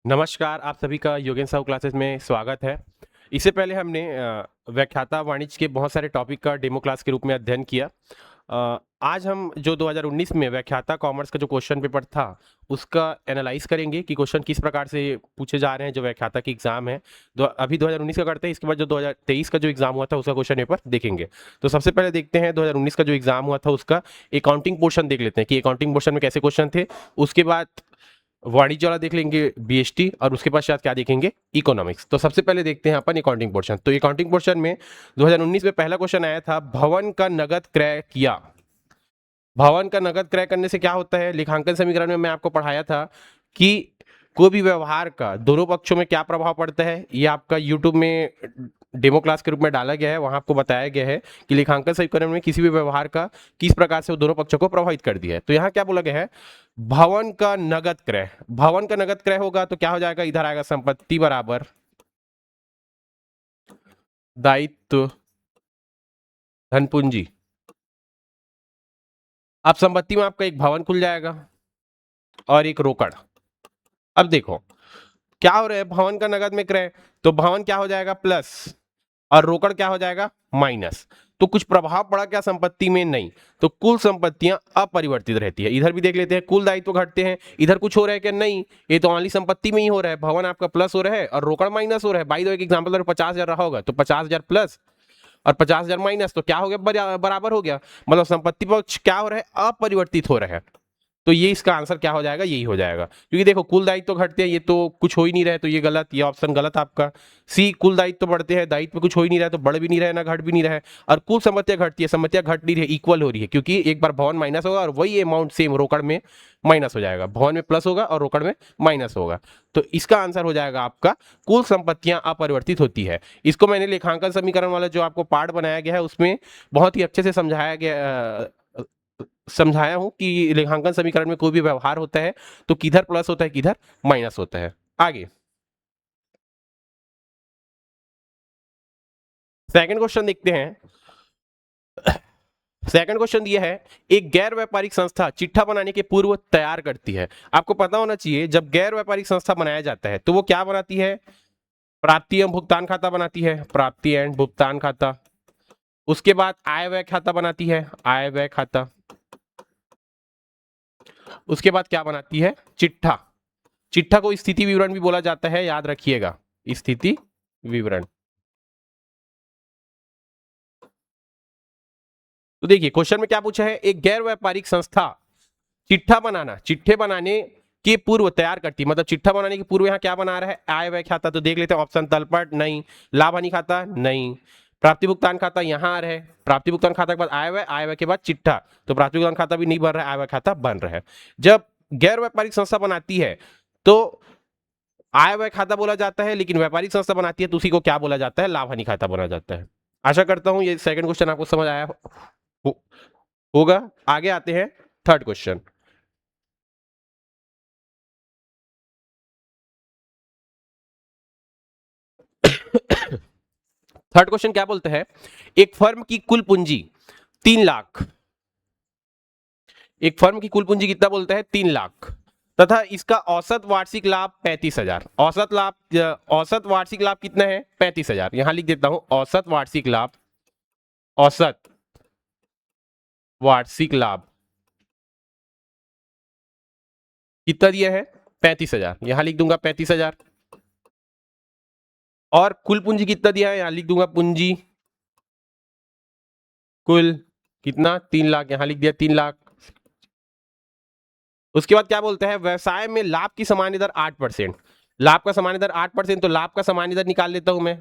नमस्कार, आप सभी का योगेंद्र साहू क्लासेस में स्वागत है। इससे पहले हमने व्याख्याता वाणिज्य के बहुत सारे टॉपिक का डेमो क्लास के रूप में अध्ययन किया। आज हम जो 2019 में व्याख्याता कॉमर्स का जो क्वेश्चन पेपर था, उसका एनालाइज करेंगे कि क्वेश्चन किस प्रकार से पूछे जा रहे हैं। जो व्याख्याता की एग्जाम है, अभी 2019 का करते हैं, इसके बाद जो 2023 का जो एग्जाम हुआ था उसका क्वेश्चन पेपर देखेंगे। तो सबसे पहले देखते हैं 2019 का जो एग्जाम हुआ था उसका अकाउंटिंग पोर्शन देख लेते हैं कि अकाउंटिंग पोर्शन में कैसे क्वेश्चन थे। उसके बाद वाणिज्य वाला देख लेंगे बीएसटी, और उसके पश्चात क्या देखेंगे, इकोनॉमिक्स। तो सबसे पहले देखते हैं अपन अकाउंटिंग पोर्शन। तो अकाउंटिंग पोर्शन में 2019 में पहला क्वेश्चन आया था, भवन का नगद क्रय किया। भवन का नगद क्रय करने से क्या होता है, लेखांकन समीकरण में मैं आपको पढ़ाया था कि कोई भी व्यवहार का दोनों पक्षों में क्या प्रभाव पड़ता है। ये आपका यूट्यूब में डेमो क्लास के रूप में डाला गया है, वहां आपको बताया गया है कि लेखांकन समीकरण में किसी भी व्यवहार का किस प्रकार से वो दोनों पक्षों को प्रभावित कर दिया है। तो यहाँ क्या बोला गया है, भवन का नगद क्रय। भवन का नगद क्रय होगा तो क्या हो जाएगा, इधर आएगा संपत्ति बराबर दायित्व धन पूंजी। अब संपत्ति में आपका एक भवन खुल जाएगा और एक रोकड़। अब देखो क्या हो रहा है, भवन का नगद में क्रय, तो भवन क्या हो जाएगा प्लस और रोकड़ क्या हो जाएगा माइनस। तो कुछ प्रभाव पड़ा क्या संपत्ति में, नहीं। तो कुल संपत्तियां अपरिवर्तित रहती है। इधर भी देख लेते हैं, कुल दायित्व घटते हैं, इधर कुछ हो रहा है क्या, नहीं। ये तो ओनली संपत्ति में ही हो रहा है, भवन आपका प्लस हो रहा है और रोकड़ माइनस हो रहा है। बाई द वे, एक एग्जांपल अगर 50,000 रहा होगा तो 50,000 प्लस और 50,000 माइनस, तो क्या हो गया, बराबर हो गया। मतलब संपत्ति पक्ष क्या हो रहा है, अपरिवर्तित हो रहा है। तो ये इसका आंसर क्या हो जाएगा, यही हो जाएगा। क्योंकि देखो कुल दायित्व तो घटते हैं, ये तो कुछ हो ही नहीं रहा है, तो ये गलत, ये ऑप्शन गलत आपका। सी, कुल दायित्व तो बढ़ते हैं, दायित्व कुछ हो ही नहीं रहा है, तो बढ़ भी नहीं रहा है ना घट भी नहीं रहा है। और कुल संपत्तियां घटती है, संपत्तियां घट नहीं रही है, इक्वल हो रही है। क्योंकि एक बार भवन माइनस होगा और वही अमाउंट सेम रोकड़ में माइनस हो जाएगा, भवन में प्लस होगा और रोकड़ में माइनस होगा। तो इसका आंसर हो जाएगा आपका कुल संपत्तियां अपरिवर्तित होती है। इसको मैंने लेखांकन समीकरण वाला जो आपको पार्ट बनाया गया है उसमें बहुत ही अच्छे से समझाया हूं कि रेखांकन समीकरण में कोई भी व्यवहार होता है तो किधर प्लस होता है किधर माइनस होता है। आगे सेकंड क्वेश्चन देखते हैं। सेकंड क्वेश्चन दिया है, एक गैर व्यापारिक संस्था चिट्ठा बनाने के पूर्व तैयार करती है। आपको पता होना चाहिए, जब गैर व्यापारिक संस्था बनाया जाता है तो वो क्या बनाती है, प्राप्ति एवं भुगतान खाता बनाती है, प्राप्ति एंड भुगतान खाता। उसके बाद आय व्यय खाता बनाती है, आय व्यय खाता। उसके बाद क्या बनाती है, चिट्ठा। चिट्ठा को स्थिति विवरण भी बोला जाता है, याद रखिएगा, स्थिति विवरण। तो देखिए क्वेश्चन में क्या पूछा है, एक गैर व्यापारिक संस्था चिट्ठा बनाना, चिट्ठे बनाने के पूर्व तैयार करती, मतलब चिट्ठा बनाने के पूर्व यहाँ क्या बना रहा है, आय व्यय खाता। तो देख लेते हैं, ऑप्शन तलपट नहीं, लाभ हानि खाता नहीं, प्राप्ति भुगतान खाता यहाँ आ रहा है, प्राप्ति भुगतान खाता के बाद आय व्यय, आय व्यय के बाद चिट्ठा। तो प्राप्ति भुगतान खाता भी नहीं बन रहा है, आय व्यय खाता बन रहा है। जब गैर व्यापारिक संस्था बनाती है तो आय व्यय खाता बोला जाता है, लेकिन व्यापारिक संस्था बनाती है तो उसी को क्या बोला जाता है, लाभ हानि खाता बोला जाता है। आशा करता हूं ये सेकंड क्वेश्चन आपको समझ आया होगा। आगे आते हैं थर्ड क्वेश्चन। थर्ड क्वेश्चन क्या बोलते हैं, एक फर्म की कुल पूंजी 3 लाख। एक फर्म की कुल पूंजी कितना बोलता है, 3 लाख, तथा इसका औसत वार्षिक लाभ 35,000। औसत वार्षिक लाभ कितना है, 35,000। यहां लिख देता हूं, औसत वार्षिक लाभ, औसत वार्षिक लाभ कितना दिया है, 35,000। यहां लिख दूंगा 35,000। और कुल पूंजी कितना दिया है, यहां लिख दूंगा पूंजी कुल कितना, 3 लाख। यहां लिख दिया 3 लाख। उसके बाद क्या बोलते हैं, व्यवसाय में लाभ की सामान्य दर 8%। लाभ का सामान्य दर 8%, तो लाभ का सामान्य दर निकाल लेता हूं मैं,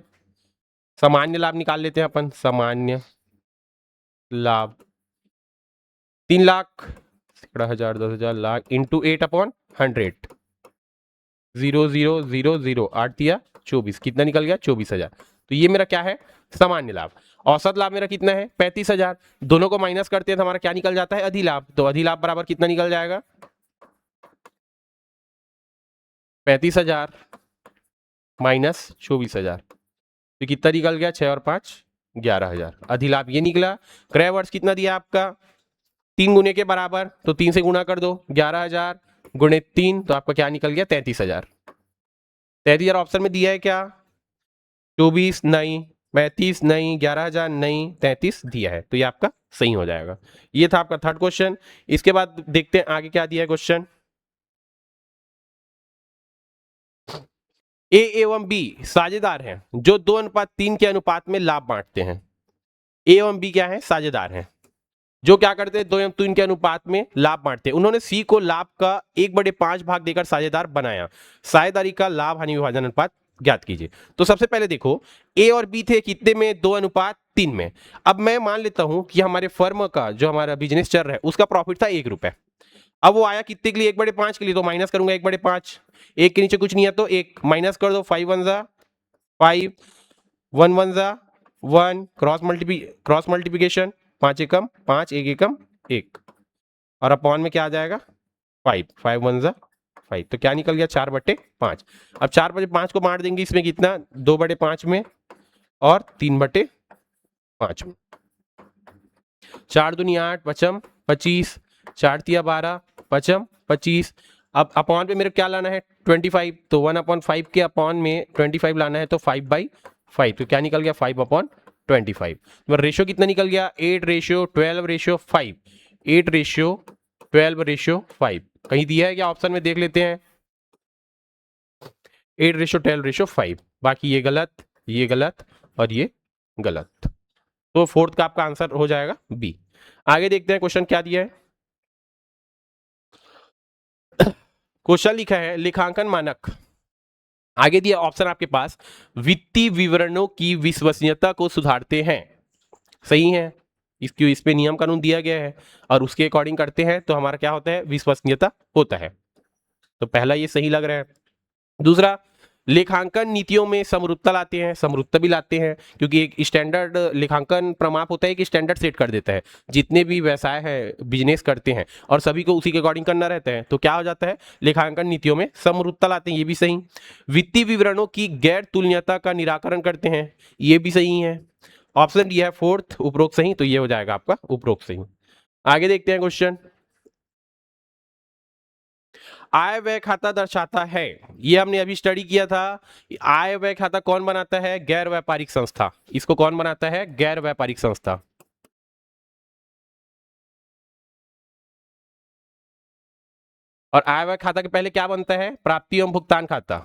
सामान्य लाभ निकाल लेते हैं अपन, सामान्य लाभ 3 लाख, 10,000 10,000 लाख इंटू 8/100, 0,0,0,0, 8 दिया 24, कितना निकल गया, 24,000। तो ये मेरा क्या है, सामान्य लाभ। औसत लाभ मेरा कितना है, 35,000। दोनों को माइनस करते हैं तो हमारा क्या निकल जाता है, अधिलाभ। तो अधिलाभ बराबर कितना निकल जाएगा, 35,000 माइनस 24,000। तो कितना निकल गया, 6 और 5 11,000। अधिलाभ ये निकला। क्रय वर्ष कितना दिया आपका, 3 गुने के बराबर, तो 3 से गुणा कर दो, 11,000 गुणे 3, तो आपका क्या निकल गया, 33,000। 33,000 ऑप्शन में दिया है क्या? 24 नहीं, 35 नहीं, 11,000 नहीं, 33 दिया है, तो ये आपका सही हो जाएगा। ये था आपका थर्ड क्वेश्चन। इसके बाद देखते हैं आगे क्या दिया है क्वेश्चन। ए एवं बी साझेदार हैं जो 2:3 के अनुपात में लाभ बांटते हैं। ए एवं बी क्या है? साझेदार हैं जो क्या करते हैं, 2:3 के अनुपात में लाभ बांटते हैं। उन्होंने सी को लाभ का 1/5 भाग देकर साझेदार बनाया। साझेदारी का लाभ हानि विभाजन अनुपात ज्ञात कीजिए। तो सबसे पहले देखो, ए और बी थे कितने में? 2:3 में। अब मैं मान लेता हूं कि हमारे फर्म का जो हमारा बिजनेस चल रहा है उसका प्रॉफिट था 1 रुपए। अब वो आया कितने के लिए? 1/5 के लिए, तो माइनस करूंगा 1/5। एक के नीचे कुछ नहीं है तो एक माइनस कर दो, 5 1 जा 5, 1 1 जा 1, क्रॉस मल्टीप्लिकेशन, 5 एकम 5, 1 एकम 1, और अपॉन में क्या आ जाएगा? 5, 5 1 जा 5, तो क्या निकल गया? 4/5। अब 4/5 को बांट देंगे इसमें कितना? 2/5 में और 3/5 में। 4 दूनी 8, पचम 25, 4 तिया 12, पचम 25। अब अपॉन पे मेरे क्या लाना है? 25, तो 1/5 के अपॉन में 25 लाना है, तो 5/5, तो क्या निकल गया? 5/25। तो रेशियो कितना निकल गया? 8:12:5, 8:12:5। कहीं दिया है क्या ऑप्शन में? देख लेते हैं। 8:12:5, बाकी ये गलत, ये गलत और ये गलत, तो फोर्थ का आपका आंसर हो जाएगा बी। आगे देखते हैं क्वेश्चन क्या दिया है। क्वेश्चन लिखा है लेखांकन मानक। आगे दिया ऑप्शन आपके पास, वित्तीय विवरणों की विश्वसनीयता को सुधारते हैं। सही है, इसकी इस पे नियम कानून दिया गया है और उसके अकॉर्डिंग करते हैं तो हमारा क्या होता है? विश्वसनीयता होता है। तो पहला ये सही लग रहा है। दूसरा, लेखांकन नीतियों में समरूपता लाते हैं। समरूपता भी लाते हैं क्योंकि एक स्टैंडर्ड लेखांकन प्रमाप होता है कि स्टैंडर्ड सेट कर देता है। जितने भी व्यवसाय है, बिजनेस करते हैं और सभी को उसी के अकॉर्डिंग करना रहता है, तो क्या हो जाता है? लेखांकन नीतियों में समरूपता लाते हैं, ये भी सही। वित्तीय विवरणों की गैर तुल्यता का निराकरण करते हैं, ये भी सही है। ऑप्शन डी है फोर्थ, उपरोक्त सही, तो ये हो जाएगा आपका उपरोक्त सही। आगे देखते हैं क्वेश्चन। आय व्यय खाता दर्शाता है, ये हमने अभी स्टडी किया था। आय व्यय खाता कौन बनाता है? गैर व्यापारिक संस्था। इसको कौन बनाता है? गैर व्यापारिक संस्था। और आय व्यय खाता के पहले क्या बनता है? प्राप्ति एवं भुगतान खाता।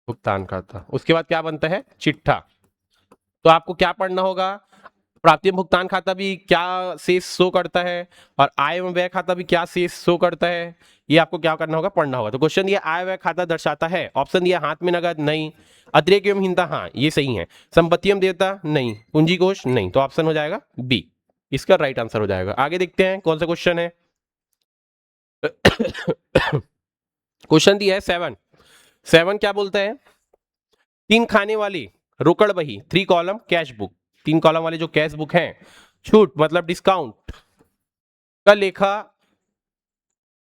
भुगतान खाता, उसके बाद क्या बनता है? चिट्ठा। तो आपको क्या पढ़ना होगा? प्राप्ति एवं भुगतान खाता भी क्या शेष शो करता है और आय एवं व्यय खाता भी क्या शेष शो करता है, ये आपको क्या करना होगा? पढ़ना होगा। तो क्वेश्चन ये आय व्यय खाता दर्शाता है। ऑप्शन दिया हाथ में नगद नहीं, अतिरेक एवं हीनता हाँ ये सही है, संपत्ति एवं देयता नहीं, पूंजी कोष नहीं, तो ऑप्शन हो जाएगा बी, इसका राइट आंसर हो जाएगा। आगे देखते हैं कौन सा क्वेश्चन है। क्वेश्चन दिया है 7। 7 क्या बोलता है? 3 खाने वाली रोकड़ बही, 3 कॉलम कैश बुक, 3 कॉलम वाले जो कैश बुक हैं, छूट मतलब डिस्काउंट का लेखा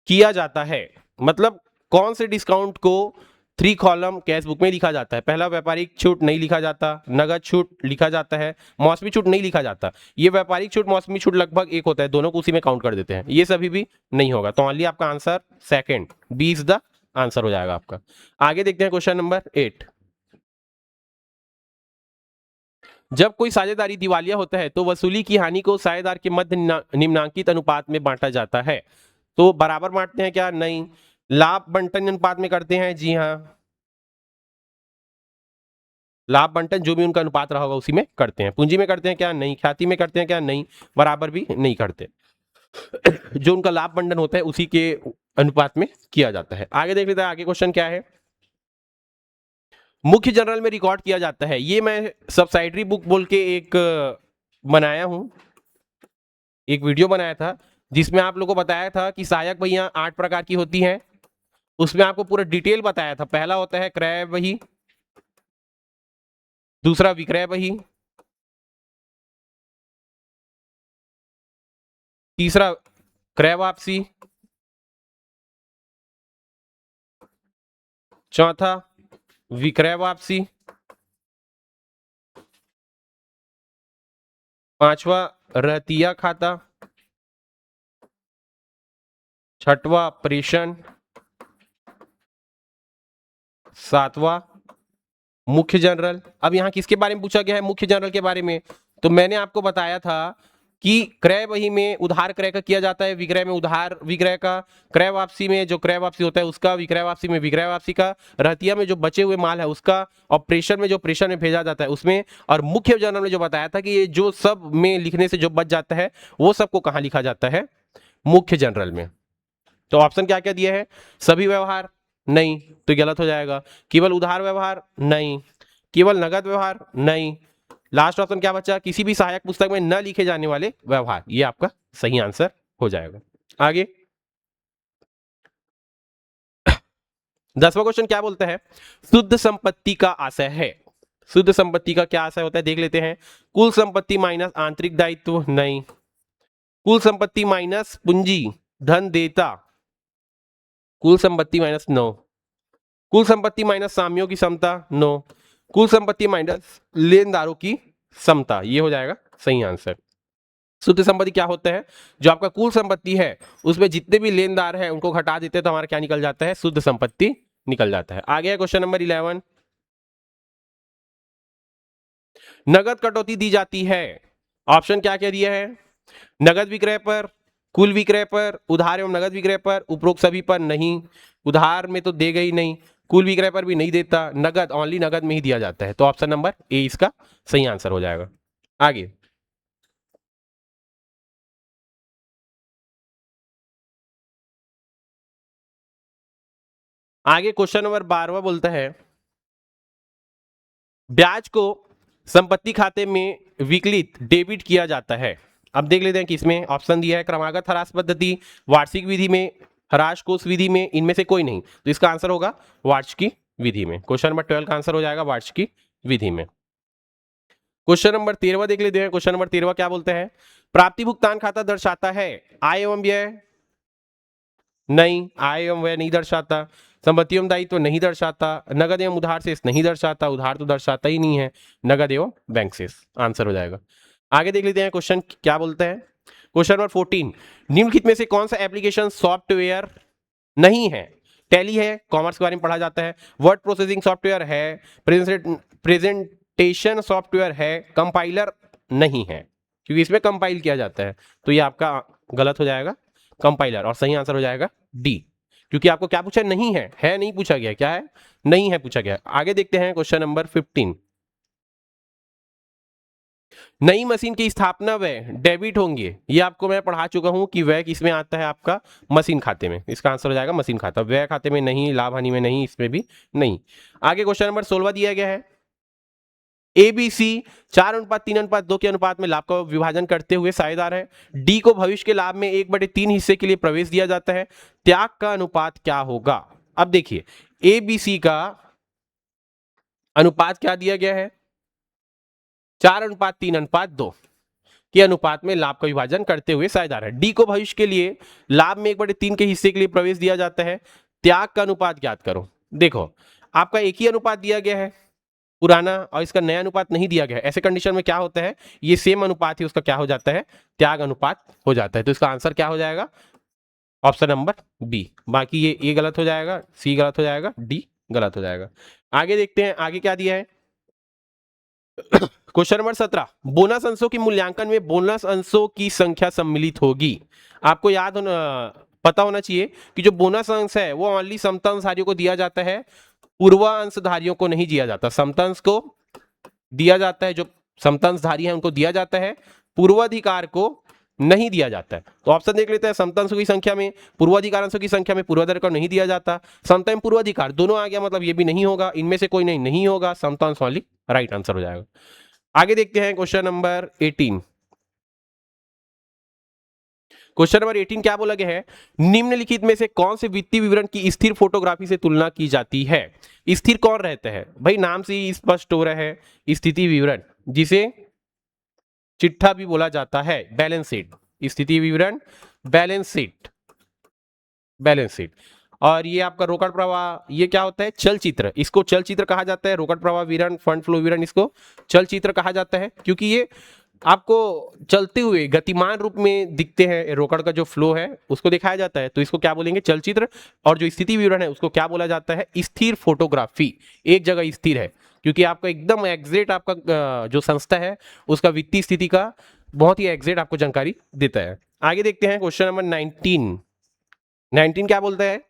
किया जाता है। मतलब कौन से डिस्काउंट को 3 कॉलम कैश बुक में लिखा जाता है? पहला, व्यापारिक छूट नहीं लिखा जाता, नगद छूट लिखा जाता है, मौसमी छूट नहीं लिखा जाता। ये व्यापारिक छूट मौसमी छूट लगभग एक होता है, दोनों को उसी में काउंट कर देते हैं, ये सभी भी नहीं होगा। तो ओनली आपका answer second, B is the answer हो जाएगा आपका। आगे देखते हैं क्वेश्चन नंबर 8। जब कोई साझेदारी दिवालिया होता है तो वसूली की हानि को साझेदार के मध्य निम्नांकित अनुपात में बांटा जाता है। तो बराबर बांटते हैं क्या? नहीं। लाभ बंटन अनुपात में करते हैं, जी हाँ। लाभ बंटन जो भी उनका अनुपात रहा होगा उसी में करते हैं। पूंजी में करते हैं क्या? नहीं। ख्याति में करते हैं क्या? नहीं। बराबर भी नहीं करते। जो उनका लाभ बंटन होता है उसी के अनुपात में किया जाता है। आगे देख लेते हैं आगे क्वेश्चन क्या है। मुख्य जर्नल में रिकॉर्ड किया जाता है, ये मैं सब्सिडरी बुक बोल के एक बनाया हूं, एक वीडियो बनाया था जिसमें आप लोगों को बताया था कि सहायक बहियां 8 प्रकार की होती हैं। उसमें आपको पूरा डिटेल बताया था। पहला होता है क्रय बही, दूसरा विक्रय बही, तीसरा क्रय वापसी, चौथा विक्रय वापसी, पांचवा रहतिया खाता, छठवां प्रेषण, सातवां मुख्य जनरल। अब यहां किसके बारे में पूछा गया है? मुख्य जनरल के बारे में। तो मैंने आपको बताया था कि क्रय वही में उधार क्रय का किया जाता है, विक्रय में उधार विक्रय का, क्रय वापसी में जो क्रय वापसी होता है उसका, विक्रय वापसी में विक्रय वापसी का, रहतिया में जो बचे हुए माल है उसका, और प्रेषण में जो प्रेषण में भेजा जाता है उसमें, और मुख्य जनरल में जो बताया था कि ये जो सब में लिखने से जो बच जाता है वो सबको कहां लिखा जाता है? मुख्य जनरल में। तो ऑप्शन क्या क्या दिए हैं? सभी व्यवहार नहीं, तो गलत हो जाएगा। केवल उधार व्यवहार नहीं, केवल नगद व्यवहार नहीं, लास्ट ऑप्शन क्या बचा? किसी भी सहायक पुस्तक में न लिखे जाने वाले व्यवहार। ये आपका सही आंसर हो जाएगा। आगे 10वां क्वेश्चन क्या बोलता है? शुद्ध संपत्ति का आशय है। शुद्ध संपत्ति का क्या आशय होता है देख लेते हैं। कुल संपत्ति माइनस आंतरिक दायित्व नहीं, कुल संपत्ति माइनस पूंजी धन देता, कुल संपत्ति माइनस नो, कुल संपत्ति माइनस सामियों की समता नो, कुल संपत्ति माइनस लेनदारों की समता। ये हो जाएगा सही आंसर। शुद्ध संपत्ति क्या होता है? जो आपका कुल संपत्ति है उसमें जितने भी लेनदार हैं उनको घटा देते हैं तो हमारा क्या निकल जाता है? शुद्ध संपत्ति निकल जाता है। आगे है क्वेश्चन नंबर 11। नगद कटौती दी जाती है। ऑप्शन क्या क्या दिया है? नगद विक्रय पर, कुल विक्रय पर, उधार एवं नगद विक्रय पर, उपरोक्त सभी पर नहीं। उधार में तो देगा ही नहीं, कुल विक्रय पर भी नहीं देता, नगद ओनली नगद में ही दिया जाता है। तो ऑप्शन नंबर ए इसका सही आंसर हो जाएगा। आगे आगे क्वेश्चन नंबर 12 बोलता है ब्याज को संपत्ति खाते में विकलित डेबिट किया जाता है। अब देख लेते हैं कि इसमें ऑप्शन दिया है क्रमागत ह्रास पद्धति, वार्षिक विधि में, ह्रास कोष विधि में, इनमें से कोई नहीं। तो इसका आंसर होगा वार्षिकी विधि में। क्वेश्चन नंबर 12 का आंसर हो जाएगा वार्षिकी विधि में। क्वेश्चन नंबर 13 देख लेते हैं। क्वेश्चन नंबर 13 क्या बोलते हैं? प्राप्ति भुगतान खाता दर्शाता है आय एवं व्यय नहीं, आय एवं व्यय नहीं दर्शाता, संपत्ति एवं दायित्व नहीं दर्शाता, नगद एवं उधार शेष नहीं दर्शाता, उधार तो दर्शाता ही नहीं है, नगद एवं बैंक शेष आंसर हो जाएगा। आगे देख लेते हैं क्वेश्चन क्या बोलते हैं। क्वेश्चन नंबर 14 निम्नलिखित में से कौन सा एप्लीकेशन सॉफ्टवेयर नहीं है? टैली है, कॉमर्स के बारे में पढ़ा जाता है, वर्ड प्रोसेसिंग सॉफ्टवेयर है, प्रेजेंटेशन सॉफ्टवेयर है, कंपाइलर नहीं है, क्योंकि इसमें कंपाइल किया जाता है। तो ये आपका गलत हो जाएगा, कंपाइलर, और सही आंसर हो जाएगा डी। क्योंकि आपको क्या पूछा? नहीं है नहीं पूछा गया, क्या है? नहीं है पूछा गया। आगे देखते हैं क्वेश्चन नंबर 15। नई मशीन की स्थापना व्यय डेबिट होंगे, ये आपको मैं पढ़ा चुका हूं कि व्यय किसमें आता है? आपका मशीन खाते में। इसका आंसर हो जाएगा मशीन खाता, व्यय खाते में नहीं, लाभ हानि में नहीं, इसमें भी नहीं। आगे क्वेश्चन नंबर 16 दिया गया है ABC 4:3:2 के अनुपात में लाभ का विभाजन करते हुए साझेदार है। डी को भविष्य के लाभ में 1/3 हिस्से के लिए प्रवेश दिया जाता है। त्याग का अनुपात क्या होगा? अब देखिए ABC का अनुपात क्या दिया गया है? 4:3:2 के अनुपात में लाभ का विभाजन करते हुए साझेदार है। डी को भविष्य के लिए लाभ में 1/3 के हिस्से के लिए प्रवेश दिया जाता है। त्याग का अनुपात ज्ञात करो। देखो आपका एक ही अनुपात दिया गया है पुराना, और इसका नया अनुपात नहीं दिया गया है। ऐसे कंडीशन में क्या होता है? ये सेम अनुपात ही उसका क्या हो जाता है? त्याग अनुपात हो जाता है। तो इसका आंसर क्या हो जाएगा? Option number B. बाकी ये गलत हो जाएगा, सी गलत हो जाएगा, डी गलत हो जाएगा। आगे देखते हैं आगे क्या दिया है। क्वेश्चन नंबर 17 बोनस अंशों की मूल्यांकन में बोनस अंशों की संख्या सम्मिलित होगी। आपको याद होना, पता होना चाहिए कि जो बोनस अंश है वो ओनली समता अंशधारियों को दिया जाता है, पूर्वा अंशधारियों को नहीं दिया जाता। समता अंश को दिया जाता है, जो समता अंशधारी है उनको दिया जाता है, पूर्वाधिकार को नहीं दिया जाता है। तो ऑप्शन देख लेते हैं। समता अंशों की संख्या में, पूर्वाधिकार अंशों की संख्या में पूर्वाधिकार को नहीं दिया जाता, समता एवं पूर्वाधिकार दोनों आ गया, मतलब ये भी नहीं होगा, इनमें से कोई नहीं होगा, समता अंश वाली राइट आंसर हो जाएगा। आगे देखते हैं क्वेश्चन नंबर 18। क्वेश्चन नंबर 18 क्या बोला गया है? निम्नलिखित में से कौन से वित्तीय विवरण की स्थिर फोटोग्राफी से तुलना की जाती है? स्थिर कौन रहता है भाई? नाम से ही स्पष्ट हो रहा है, स्थिति विवरण, जिसे चिट्ठा भी बोला जाता है, बैलेंस शीट। स्थिति विवरण, बैलेंस शीट, बैलेंस शीट। और ये आपका रोकड़ प्रवाह, ये क्या होता है? चलचित्र, इसको चलचित्र कहा जाता है। रोकड़ प्रवाह विवरण, फंड फ्लो विवरण, इसको चलचित्र कहा जाता है, क्योंकि ये आपको चलते हुए गतिमान रूप में दिखते हैं, रोकड़ का जो फ्लो है उसको दिखाया जाता है, तो इसको क्या बोलेंगे, चलचित्र। और जो स्थिति विवरण है उसको क्या बोला जाता है, स्थिर फोटोग्राफी। एक जगह स्थिर है क्योंकि आपका एकदम एग्जैक्ट आपका जो संस्था है उसका वित्तीय स्थिति का बहुत ही एग्जैक्ट आपको जानकारी देता है। आगे देखते हैं क्वेश्चन नंबर 19 क्या बोलता है,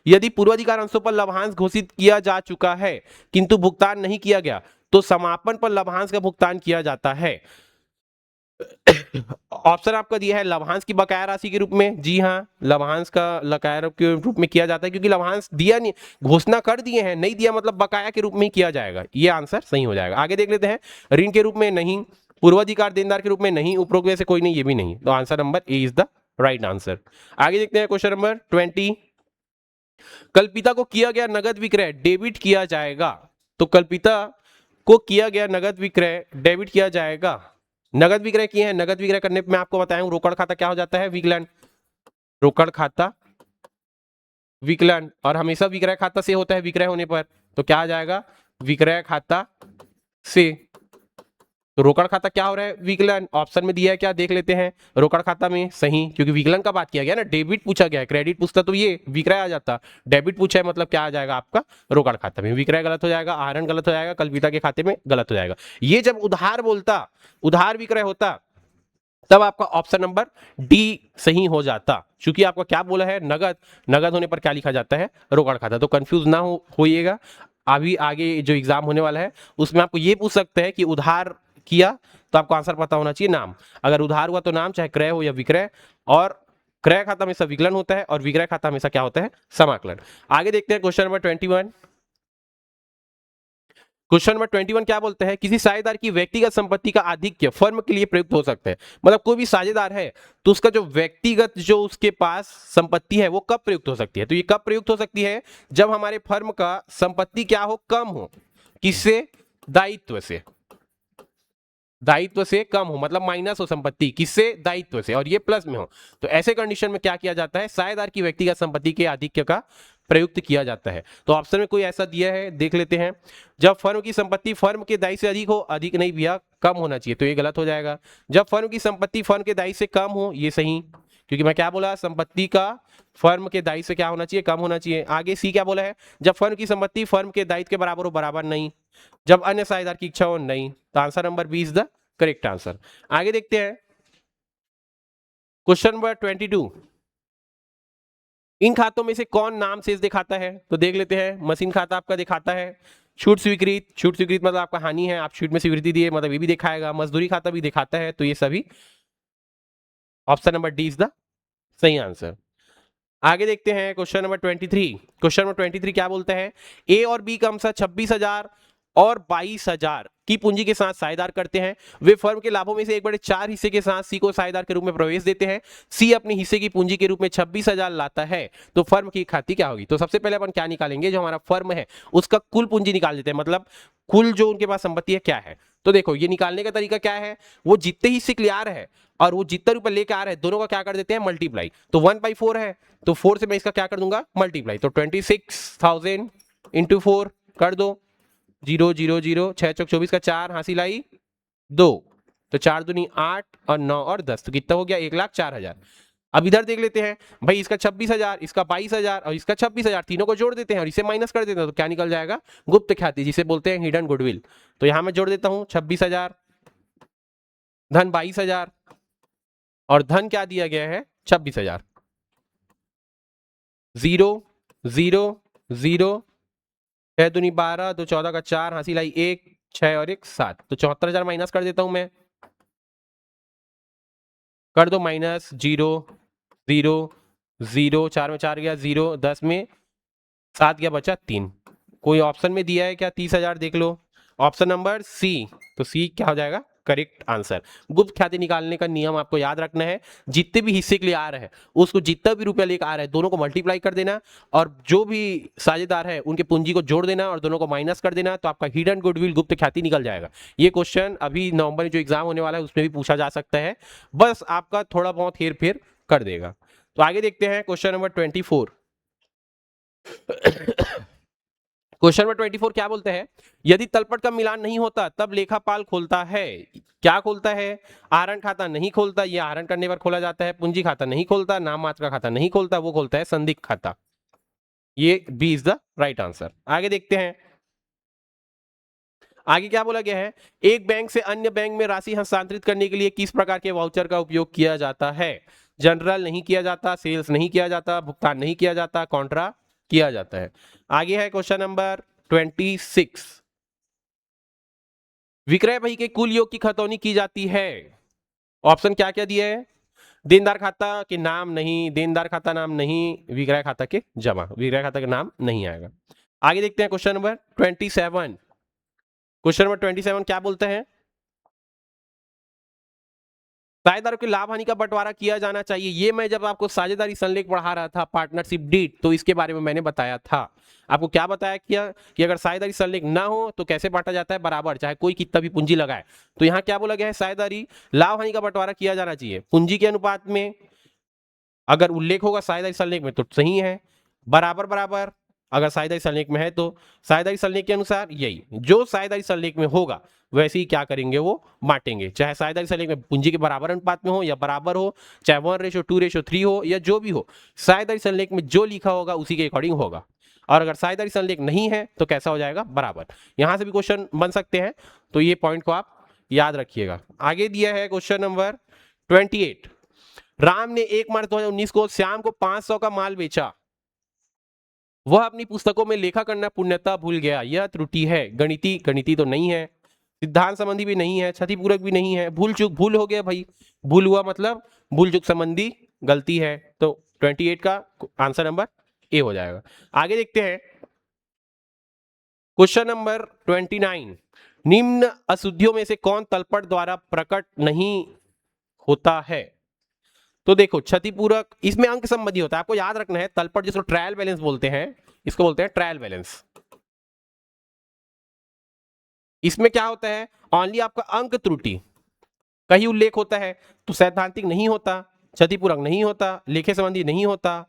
यदि पूर्वाधिकार अंशों पर लाभांश घोषित किया जा चुका है किंतु भुगतान नहीं किया गया तो समापन पर लाभांश का भुगतान किया जाता है। ऑप्शन आपका दिया है लाभांश की बकाया राशि के रूप में, जी हाँ, लाभांश का बकाया के रूप में किया जाता है क्योंकि लाभांश दिया नहीं, घोषणा कर दिए हैं, नहीं दिया मतलब बकाया के रूप में ही किया जाएगा, ये आंसर सही हो जाएगा। आगे देख लेते हैं, ऋण के रूप में नहीं, पूर्वाधिकार देनदार के रूप में नहीं, उपरोक्त में से कोई नहीं, ये भी नहीं, तो answer number A is the right answer. आगे देखते हैं क्वेश्चन नंबर 20, कल्पिता को किया गया नगद विक्रय डेबिट किया जाएगा, तो कल्पिता को किया गया नगद विक्रय डेबिट किया जाएगा। नगद विक्रय किए हैं, नगद विक्रय करने पे मैं आपको बताया हूं रोकड़ खाता क्या हो जाता है, विकलन। रोकड़ खाता विकलन, और हमेशा विक्रय खाता से होता है विक्रय होने पर, तो क्या आ जाएगा, विक्रय खाता से। तो रोकड़ खाता क्या हो रहा है, विकलन। ऑप्शन में दिया है क्या, देख लेते हैं, रोकड़ खाता में सही, क्योंकि विकलन का बात किया गया ना, डेबिट पूछा गया है, क्रेडिट पूछता तो ये विक्रय आ जाता, डेबिट पूछा है मतलब क्या आ जाएगा आपका, रोकड़ खाता में। विक्रय गलत हो जाएगा, आहरण गलत हो जाएगा, कल्पिता के खाते में गलत हो जाएगा। ये जब उधार बोलता, उधार विक्रय होता, तब आपका ऑप्शन नंबर डी सही हो जाता, क्योंकि आपका क्या बोला है, नगद, नगद होने पर क्या लिखा जाता है, रोकड़ खाता। तो कंफ्यूज ना होइएगा, अभी आगे जो एग्जाम होने वाला है उसमें आपको ये पूछ सकते हैं कि उधार किया, तो आपको आंसर पता होना चाहिए नाम, अगर उधार हुआ तो नाम, चाहे क्रय हो या विक्रय। और क्रय खाता हमेशा विकलन होता है और विक्रय खाता हमेशा क्या होता है, समाकलन। आगे देखते हैं क्वेश्चन नंबर 21। क्वेश्चन नंबर 21 क्या बोलते हैं, किसी साझेदार की व्यक्तिगत संपत्ति का आधिक्य फर्म के लिए प्रयुक्त हो सकता है। मतलब कोई भी साझेदार है तो उसका जो व्यक्तिगत जो उसके पास संपत्ति है वो कब प्रयुक्त हो सकती है, तो ये कब प्रयुक्त हो सकती है, जब हमारे फर्म का संपत्ति क्या हो, कम हो, किससे, दायित्व से, दायित्व से कम हो, मतलब माइनस हो संपत्ति, किससे, दायित्व से, और ये प्लस में हो, तो ऐसे कंडीशन में क्या किया जाता है, साझेदार की व्यक्तिगत संपत्ति के आधिक्य का प्रयुक्त किया जाता है। तो ऑप्शन में कोई ऐसा दिया है, देख लेते हैं, जब फर्म की संपत्ति फर्म के दायित्व से अधिक हो, अधिक नहीं भैया, कम होना चाहिए, तो ये गलत हो जाएगा। जब फर्म की संपत्ति फर्म के दायित्व से कम हो, ये सही, क्योंकि मैं क्या बोला, संपत्ति का फर्म के दायित्व से क्या होना चाहिए, कम होना चाहिए। आगे सी क्या बोला है, जब फर्म की संपत्ति फर्म के दायित्व के बराबर हो, बराबर नहीं, जब अन्य साझेदार की इच्छा हो, नहीं, तो answer number B is the correct answer. आगे देखते हैं क्वेश्चन नंबर 22, इन खातों में से कौन नाम शेष दिखाता है, तो देख लेते हैं, मशीन खाता आपका दिखाता है, छूट स्वीकृत, छूट स्वीकृत मतलब आपका हानि है, आप छूट में स्वीकृति दिए मतलब ये भी दिखाएगा, मजदूरी खाता भी दिखाता है, तो ये सभी option number D is the सही आंसर। आगे देखते हैं क्वेश्चन नंबर 23। क्वेश्चन नंबर 23 क्या बोलता है, ए और बी का अंश 26,000 और 22,000 की पूंजी के साथ साझेदार करते हैं, वे फर्म के लाभों में से 1/4 हिस्से के साथ सी को साझेदार के रूप में प्रवेश देते हैं, सी अपने हिस्से की पूंजी के रूप में 26,000 लाता है, तो फर्म की खाती क्या होगी। तो सबसे पहले अपन क्या निकालेंगे, जो हमारा फर्म है उसका कुल पूंजी निकाल देते हैं, मतलब कुल जो उनके पास संपत्ति है क्या है। तो देखो ये निकालने का तरीका क्या है, वो जितने हिस्से के लिए आ रहा है और वो जितना रुपए लेके आ रहा है, दोनों का क्या कर देते हैं, मल्टीप्लाई। तो 1/4 है, तो 4 से मैं इसका क्या कर दूंगा, मल्टीप्लाई, तो 26,000 इंटू 4 कर दो, 0 0 0, 6 चौक 24 का 4 हासिल आई 2, तो 4 दूनी 8 और 9 और 10, तो कितना हो गया, 1,04,000। अब इधर देख लेते हैं भाई, इसका 26,000, इसका 22,000 और इसका 26,000, तीनों को जोड़ देते हैं और इसे माइनस कर देते हैं, तो क्या निकल जाएगा, गुप्त ख्याति, जिसे बोलते हैं हिडन गुडविल। तो यहां मैं जोड़ देता हूं 26,000 धन 22,000 और धन क्या दिया गया है, 26,000, 0 0 0, 6 दूनी 12, 2 14 का 4 हासिल आई 1, 6 और 1 7, तो 74,000 माइनस कर देता हूं मैं, कर दो माइनस, 0 0 0, 4 में 4 गया 0, 10 में 7 गया, बचा 3। कोई ऑप्शन में दिया है क्या, 30,000 देख लो, ऑप्शन नंबर सी, तो सी क्या हो जाएगा, करेक्ट आंसर। गुप्त ख्याति निकालने का नियम आपको याद रखना है, जितने भी हिस्से के लिए आ रहे हैं उसको जितना भी रुपया लेकर आ रहा है दोनों को मल्टीप्लाई कर देना, और जो भी साझेदार है उनके पूंजी को जोड़ देना और दोनों को माइनस कर देना, तो आपका हिडन गुडविल गुप्त ख्याति निकल जाएगा। ये क्वेश्चन अभी नवंबर में जो एग्जाम होने वाला है उसमें भी पूछा जा सकता है, बस आपका थोड़ा बहुत हेर फेर कर देगा। तो आगे देखते हैं क्वेश्चन नंबर 24। क्वेश्चन नंबर 24 क्या बोलते हैं, यदि तलपट का मिलान नहीं होता तब लेखापाल खोलता है, क्या खोलता है, आहरण खाता नहीं खोलता, ये आहरण करने पर खोला जाता है, पूंजी खाता नहीं खोलता, नाम मात्र का खाता नहीं खोलता, वो खोलता है संदिग्ध खाता। ये B is the right answer. आगे देखते हैं, आगे क्या बोला गया है, एक बैंक से अन्य बैंक में राशि हस्तांतरित करने के लिए किस प्रकार के वाउचर का उपयोग किया जाता है, जनरल नहीं किया जाता, सेल्स नहीं किया जाता, भुगतान नहीं किया जाता, कॉन्ट्रा किया जाता है। आगे है क्वेश्चन नंबर 26, विक्रय बही के कुल योग की खतौनी की जाती है, ऑप्शन क्या क्या दिए हैं, देनदार खाता के नाम नहीं, देनदार खाता नाम नहीं, विक्रय खाता के जमा, विक्रय खाता के नाम नहीं आएगा। आगे देखते हैं क्वेश्चन नंबर 27, क्वेश्चन नंबर 27 क्या बोलते हैं, साझेदारों की लाभ हानि का बंटवारा किया जाना चाहिए, ये मैं जब आपको साझेदारी संलेख पढ़ा रहा था, पार्टनरशिप डीड, तो इसके बारे में मैंने बताया था। आपको क्या बताया किया कि अगर साझेदारी संलेख ना हो तो कैसे बांटा जाता है, बराबर, चाहे कोई कितना भी पूंजी लगाए। तो यहाँ क्या बोला गया है, साझेदारी लाभ हानि का बंटवारा किया जाना चाहिए पूंजी के अनुपात में, अगर उल्लेख होगा साझेदारी संलेख में तो सही है, बराबर बराबर, अगर साझेदारी संलेख में है तो साझेदारी संलेख के अनुसार यही जो साझेदारी संलेख में होगा वैसे ही क्या करेंगे, वो बांटेंगे, चाहे साझेदारी संलेख में पूंजी के बराबर अनुपात में हो या बराबर हो, चाहे 1:2:3 हो या जो भी हो, साझेदारी संलेख में जो लिखा होगा उसी के अकॉर्डिंग होगा। और अगर साझेदारी संलेख नहीं है तो कैसा हो जाएगा, बराबर। यहां से भी क्वेश्चन बन सकते हैं, तो ये पॉइंट को आप याद रखिएगा। आगे दिया है क्वेश्चन नंबर 28, राम ने 1 मार्च 2019 को श्याम को 500 का माल बेचा, वह अपनी पुस्तकों में लेखा करना पूर्णतः भूल गया, यह त्रुटि है, गणिती तो नहीं है, सिद्धांत संबंधी भी नहीं है, क्षतिपूरक भी नहीं है, भूल चूक, भूल हो गया भाई, भूल हुआ मतलब भूल चूक संबंधी गलती है, तो 28 का आंसर नंबर ए हो जाएगा। आगे देखते हैं क्वेश्चन नंबर 29, निम्न अशुद्धियों में से कौन तलपट द्वारा प्रकट नहीं होता है, तो देखो क्षतिपूरक, इसमें अंक संबंधी होता है, आपको याद रखना है, तलपट जिसको ट्रायल बैलेंस बोलते हैं, इसको बोलते हैं ट्रायल बैलेंस। इसमें क्या होता है, ओनली आपका अंक त्रुटि कहीं उल्लेख होता है तो सैद्धांतिक नहीं होता, क्षतिपूरक नहीं होता, लेखे संबंधी नहीं होता,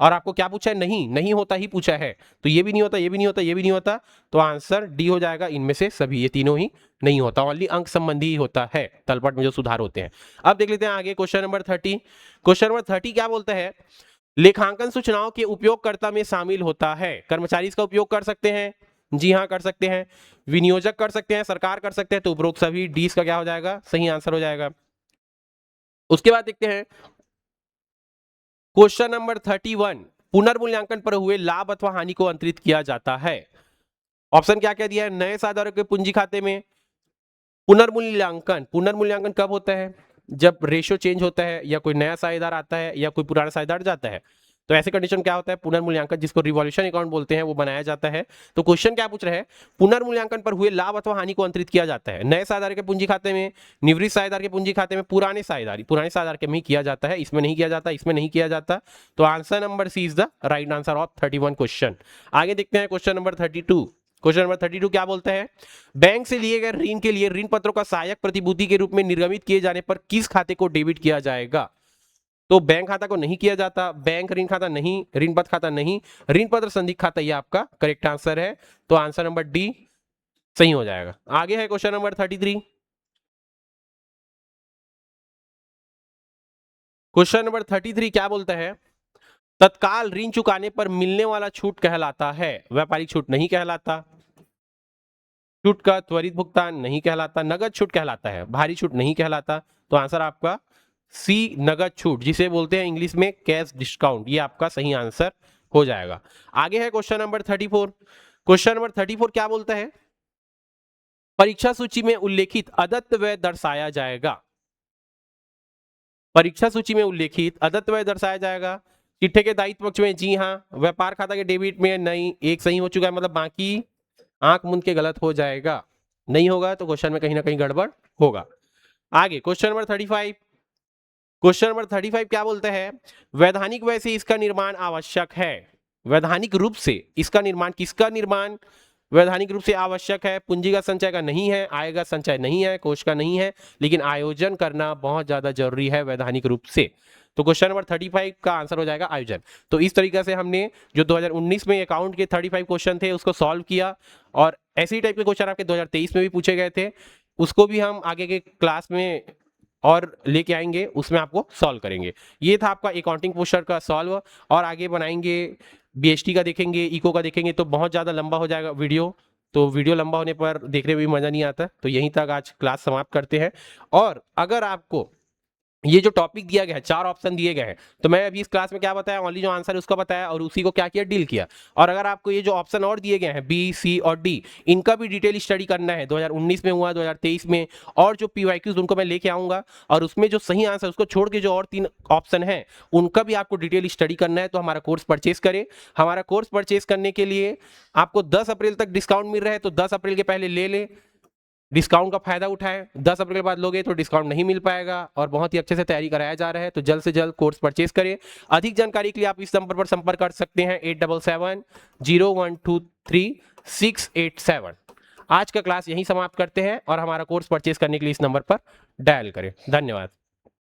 और आपको क्या पूछा है, नहीं नहीं होता ही पूछा है, तो ये भी नहीं होता, ये भी नहीं होता, ये भी नहीं होता, तो आंसर डी हो जाएगा, इनमें से सभी, ये तीनों ही नहीं होता, ओनली अंक संबंधी ही होता है तलपट में जो सुधार होते हैं। अब देख लेते हैं आगे क्वेश्चन नंबर 30, क्वेश्चन नंबर 30 क्या बोलता है, लेखांकन सूचनाओं के उपयोगकर्ता में शामिल होता है, कर्मचारी इसका उपयोग कर सकते हैं, जी हाँ कर सकते हैं, विनियोजक कर सकते हैं, सरकार कर सकते हैं, तो उपरोक्त सभी, डी का क्या हो जाएगा, सही आंसर हो जाएगा। उसके बाद देखते हैं क्वेश्चन नंबर 31, पुनर्मूल्यांकन पर हुए लाभ अथवा हानि को अंतरित किया जाता है, ऑप्शन क्या क्या दिया है, नए साझेदारों के पूंजी खाते में, पुनर्मूल्यांकन, पुनर्मूल्यांकन कब होता है, जब रेशियो चेंज होता है या कोई नया साझेदार आता है या कोई पुराना साझेदार जाता है, तो ऐसे कंडीशन क्या होता है, पुनर्मूल्यांकन, जिसको रिवॉल्यूशन अकाउंट बोलते हैं, वो बनाया जाता है। तो क्वेश्चन क्या पूछ रहे हैं, पुनर्मूल्यांकन पर हुए लाभ अथवा हानि को अंतरित किया जाता है नए साझेदार के पूंजी खाते में, निवृत्त साझेदार के पूंजी खाते में, पुराने साझेदार के में किया जाता है, इसमें नहीं किया जाता, इसमें नहीं किया जाता, तो answer number C is the right answer of 31 question. आगे देखते हैं क्वेश्चन नंबर 32, क्वेश्चन नंबर 32 क्या बोलता है, बैंक से लिए गए ऋण के लिए ऋण पत्रों का सहायक प्रतिभूति के रूप में निर्गमित किए जाने पर किस खाते को डेबिट किया जाएगा, तो बैंक खाता को नहीं किया जाता, बैंक ऋण खाता नहीं, ऋण पत्र खाता नहीं, ऋण पत्र संदिग्ध खाता, ये आपका करेक्ट आंसर है, तो आंसर नंबर डी सही हो जाएगा। आगे है क्वेश्चन नंबर 33, क्वेश्चन नंबर 33 क्या बोलता है, तत्काल ऋण चुकाने पर मिलने वाला छूट कहलाता है, व्यापारिक छूट नहीं कहलाता, छूट का त्वरित भुगतान नहीं कहलाता, नगद छूट कहलाता है, भारी छूट नहीं कहलाता, तो आंसर आपका सी नगद छूट, जिसे बोलते हैं इंग्लिश में कैश डिस्काउंट, ये आपका सही आंसर हो जाएगा। आगे है क्वेश्चन नंबर 34, क्वेश्चन नंबर 34 क्या बोलता है, परीक्षा सूची में उल्लेखित अदत्त व्यय दर्शाया जाएगा, परीक्षा सूची में उल्लेखित अदत्त व्यय दर्शाया जाएगा, चिट्ठे के दायित्व पक्ष में जी हाँ, व्यापार खाता के डेबिट में नहीं, एक सही हो चुका है, मतलब बाकी आंख मूंद के गलत हो जाएगा, नहीं होगा तो क्वेश्चन में कहीं ना कहीं गड़बड़ होगा। आगे क्वेश्चन नंबर 35, क्वेश्चन नंबर 35 क्या बोलता है, वैधानिक व्यय से इसका निर्माण आवश्यक है, वैधानिक रूप से इसका निर्माण, किसका निर्माण वैधानिक रूप से आवश्यक है, पूंजीगत संचय का नहीं है, आयगत संचय नहीं है, कोष का नहीं है, लेकिन आयोजन करना बहुत ज्यादा जरूरी है वैधानिक रूप से, तो क्वेश्चन नंबर 35 का आंसर हो जाएगा आयोजन। तो इस तरीके से हमने जो 2019 में अकाउंट के 35 क्वेश्चन थे उसको सॉल्व किया, और ऐसे ही टाइप के क्वेश्चन आपके 2023 में भी पूछे गए थे, उसको भी हम आगे के क्लास में और लेके आएंगे, उसमें आपको सॉल्व करेंगे। ये था आपका अकाउंटिंग पोस्टर का सॉल्व, और आगे बनाएंगे बीएसटी का देखेंगे, इको का देखेंगे, तो बहुत ज़्यादा लंबा हो जाएगा वीडियो, तो वीडियो लंबा होने पर देखने में भी मज़ा नहीं आता। तो यहीं तक आज क्लास समाप्त करते हैं। और अगर आपको ये जो टॉपिक दिया गया है, 4 ऑप्शन दिए गए हैं, तो मैं अभी इस क्लास में क्या बताया, ओनली जो आंसर है उसका बताया और उसी को क्या किया, डील किया। और अगर आपको ये जो ऑप्शन और दिए गए हैं बी, सी और डी, इनका भी डिटेल स्टडी करना है, 2019 में हुआ, 2023 में, और जो पीवाईक्यूज उनको मैं लेके आऊंगा, और उसमें जो सही आंसर उसको छोड़ के जो और 3 ऑप्शन है उनका भी आपको डिटेल स्टडी करना है, तो हमारा कोर्स परचेज करें। हमारा कोर्स परचेज करने के लिए आपको 10 अप्रैल तक डिस्काउंट मिल रहा है, तो 10 अप्रैल के पहले ले लें, डिस्काउंट का फायदा उठाएं। 10 अप्रैल के बाद लोगे तो डिस्काउंट नहीं मिल पाएगा, और बहुत ही अच्छे से तैयारी कराया जा रहा है, तो जल्द से जल्द कोर्स परचेज करें। अधिक जानकारी के लिए आप इस नंबर पर संपर्क कर सकते हैं 8770123687। आज का क्लास यहीं समाप्त करते हैं, और हमारा कोर्स परचेज करने के लिए इस नंबर पर डायल करें। धन्यवाद।